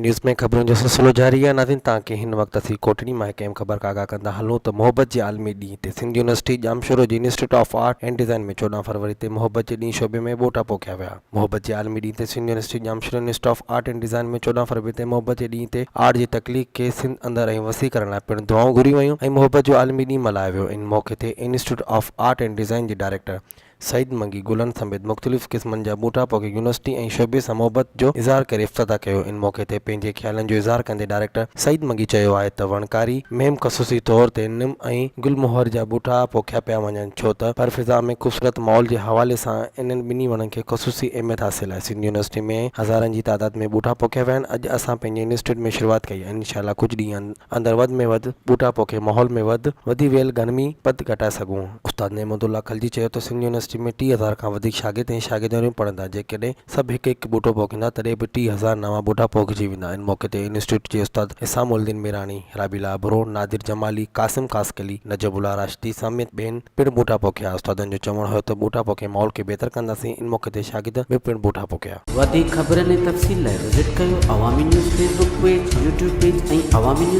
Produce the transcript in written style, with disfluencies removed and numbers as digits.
News में खबरों जो सिलसिलो जारी है। नाज़रीन तव्हांखे हिन वक़्त असीं कोटड़ी मां कंहिं ख़बर का आगाह कंदा हलूं त मोहब्बत जे आलमी ॾींहुं ते सिंध यूनिवर्सिटी जामशोरो जी institute of art and design में 14 फरवरी ते मोहब्बत जे ॾींहुं शोबे में ॿोटा पोखिया विया। मोहब्बत जे आलमी ॾींहुं ते Sindh university Jamshoro institute of art and design में 14 फरवरी ते मोहब्बत जे ॾींहुं ते आर्ट जी तकलीफ़ खे सिंध अंदरि ऐं वसी करण लाइ पिणु दुआऊं घुरियूं वयूं ऐं मोहब्बत जो आलमी ॾींहुं मल्हायो वियो। इन मौक़े ते institute of art and design जे डायरेक्टर सईद मंगी गुलनि समेत मुख़्तलिफ़ क़िस्मनि जा ॿूटा पोखे यूनिवर्सिटी ऐं शोबे सां मोहब्बत जो इज़हार करे इफ़्तिताह कयो। इन मौक़े ते पंहिंजे ख़्यालनि जो इज़हार कंदे डायरेक्टर सईद मंगी चयो आहे त वणकारी मुहिम ख़ुसूसी तौर ते निम ऐं गुलमोहर जा ॿूटा पोखिया पिया वञनि छो त परफ़िज़ा में ख़ूबसूरत माहौल जे हवाले सां इन्हनि ॿिन्ही वणनि खे ख़ुसूसी अहमियत हासिल आहे। सिंध यूनिवर्सिटी में हज़ारनि जी तादाद में ॿूटा पोखिया विया आहिनि। अॼु असां पंहिंजे इंस्टीट्यूट में शुरूआति कई आहे। इंशाअल्लाह कुझु ॾींहं अंदरि वधि में वधि ॿूटा पोखे माहौल में वधी वियल गर्मी पद घटाए सघूं। उस्ताद नेमतुल्लाह खलजी चयो त सिंध यूनिवर्सिटी में 30,000 खां वधीक शागिर्द ऐं शागिर्दियूं पढ़ंदा। जेकॾहिं सभु हिकु हिकु ॿूटो पोखींदा तॾहिं बि 30,000 नवां ॿूटा पोखिजी वेंदा। इन मौक़े ते इंस्टीट्यूट जे उस्ताद इसामुद्दीन मेरानी, राबिला अबरो, नादिर जमाली, कासिम कासकली, नजबुल्ला राशिदी समेत ॿियनि पिणु ॿूटा पोखिया। उस्तादनि जो चवणु हुयो त ॿूटा पोखे माहौल खे बहितर कंदासीं। इन मौक़े ते शागिर्द बि पिणु ॿूटा पोखिया। वधीक ख़बरनि ऐं तफ़सील लाइ विज़िट कयो अवामी news Facebook page, YouTube page ऐं अवामी न्यूज़